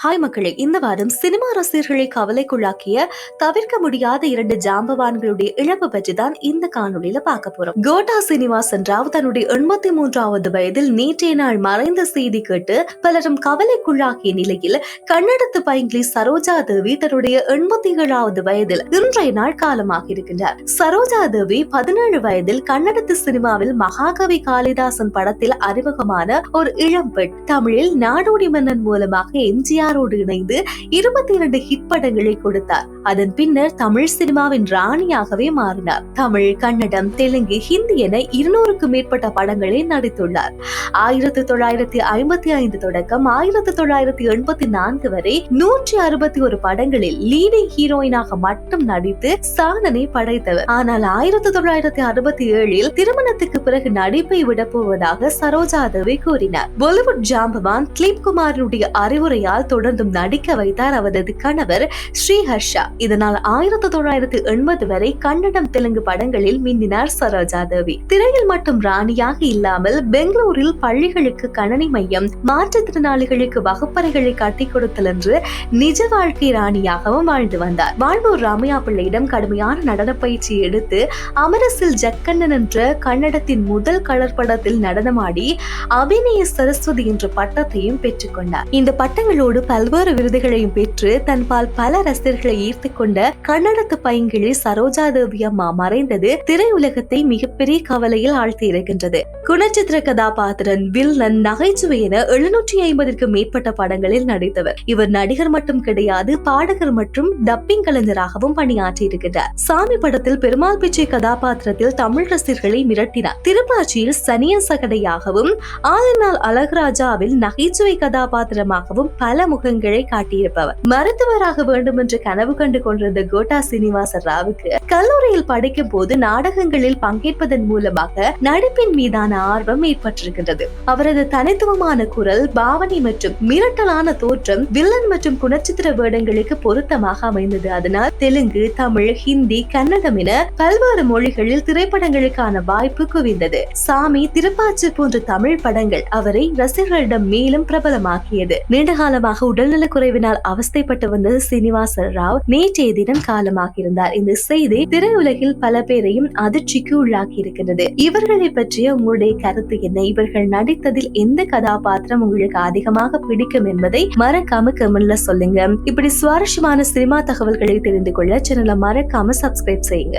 Hi மக்களே, இந்த வாரம் சினிமா ரசிகர்களை கவலைக்குள்ளாக்கிய தவிர்க்க முடியாத 2 ஜாம்பவான்களுடைய இழப்பு பற்றி தான் இந்த காணொளியில பார்க்க போறோம். கோட்டா சீனிவாசன் ராவ் தன்னுடைய 83வது வயதில் நேற்றைய நாள் மறைந்த செய்தி கேட்டு பலரும் கவலைக்குள்ளாக்கிய நிலையில் கன்னடத்து பைங்கிலி சரோஜா தேவி தன்னுடைய 87வது வயதில் இன்றைய நாள் காலமாக இருக்கின்றார். சரோஜா தேவி 17 வயதில் கன்னடத்து சினிமாவில் மகாகவி காளிதாசன் படத்தில் அறிமுகமான ஒரு இளம்பெண். தமிழில் நாடோடி மன்னன் மூலமாக எம்ஜிஆர் இணைந்து 22 ஹிட் படங்களை கொடுத்தார். அதன் பின்னர் தமிழ் சினிமாவின் ராணியாகவே மாறினார். தமிழ், கன்னடம், தெலுங்கு, ஹிந்தி என 200க்கும் மேற்பட்ட படங்களை நடித்துள்ளார். 1955 தொடக்கம் 1984 வரை 161 படங்களில் லீடிங் ஹீரோயினாக மட்டும் நடித்து சாதனை படைத்தவர். ஆனால் 1967 திருமணத்துக்கு பிறகு நடிப்பை விடப் போவதாக சரோஜா தேவி கூறினார். பாலிவுட் ஜாம்பவான் திலீப் குமாரனுடைய அறிவுரையால் தொடர்ந்தும் நடிக்க வைத்தார் அவரது கணவர் ஸ்ரீஹர்ஷா. இதனால் 1980 வரை கன்னடம், தெலுங்கு படங்களில் மின்னினார் சரோஜா தேவி. திரையில் மட்டும் ராணியாக இல்லாமல் பெங்களூரில் பள்ளிகளுக்கு கணனி மையம், மாற்றுத்திறனாளிகளுக்கு வகுப்பறைகளை கட்டி கொடுத்தல் என்று நிஜ வாழ்க்கை ராணியாகவும் வாழ்ந்து வந்தார். வாழ்வூர் ராமையா பிள்ளையிடம் கடுமையான நடன பயிற்சி எடுத்து அமரசில் ஜக்கண்ணன் என்ற கன்னடத்தின் முதல் கலர் படத்தில் நடனமாடி அபிநய சரஸ்வதி என்ற பட்டத்தையும் பெற்றுக் கொண்டார். இந்த பட்டங்களோடு பல்வேறு விருதுகளையும் பெற்று தன்பால் பல ரசிகர்களை ஈர்த்து கொண்ட கன்னடத்து பைங்கிலி சரோஜா தேவி அம்மா மறைந்தது திரையுலகத்தை மிகப்பெரிய கவலையில் ஆழ்த்தி இருக்கின்றது. குணச்சித்திர கதாபாத்திரன், வில்லன், நகைச்சுவை என 750க்கும் மேற்பட்ட படங்களில் நடித்தவர். இவர் நடிகர் மட்டும் கிடையாது, பாடகர் மற்றும் டப்பிங் கலைஞராகவும் பணியாற்றி இருக்கிறார். சாமி படத்தில் பெருமாள் பிச்சை கதாபாத்திரத்தில் தமிழ் ரசிகர்களை மிரட்டினார். திருப்பாச்சியில் சனியன் சகடையாகவும், ஆலநாள் அழகராஜாவில் நகைச்சுவை கதாபாத்திரமாகவும் பல முகங்களை காட்டியிருப்பவர். மருத்துவராக வேண்டும் என்று கனவு கண்டு கொண்டிருந்த கோட்டா சீனிவாசன் ராவுக்கு கல்லூரியில் படிக்கும் போது நாடகங்களில் பங்கேற்பதன் மூலமாக நடிப்பின் மீதான ஆர்வம் ஏற்பட்டிருக்கின்றது. அவரது தனித்துவமான குரல், பாவனை மற்றும் மிரட்டலான தோற்றம் வில்லன் மற்றும் குணச்சித்திர வேடங்களுக்கு பொருத்தமாக அமைந்தது. அதனால் தெலுங்கு, தமிழ், ஹிந்தி, கன்னடம் என பல்வேறு மொழிகளில் திரைப்படங்களுக்கான வாய்ப்பு குவிந்தது. சாமி, திருப்பாச்சி போன்ற தமிழ் படங்கள் அவரை ரசிகர்களிடம் மேலும் பிரபலமாக்கியது. நீண்டகாலமாக உடல்நலக் குறைவினால் அவஸ்தைப்பட்டு வந்த சீனிவாசன் ராவ் நேற்றைய தினம் காலமாகியிருந்தார். இந்த செய்தி திரையுலகில் பல பேரையும் அதிர்ச்சிக்கு உள்ளாக்கி இருக்கிறது. இவர்களை பற்றிய உங்களுடைய கருத்து என்ன? இவர்கள் நடித்ததில் எந்த கதாபாத்திரம் உங்களுக்கு அதிகமாக பிடிக்கும் என்பதை மறக்காம கமெண்ட்ல சொல்லுங்க. இப்படி சுவாரஸ்யமான சினிமா தகவல்களை தெரிந்து கொள்ள சேனலை மறக்காம சப்ஸ்கிரைப் செய்யுங்க.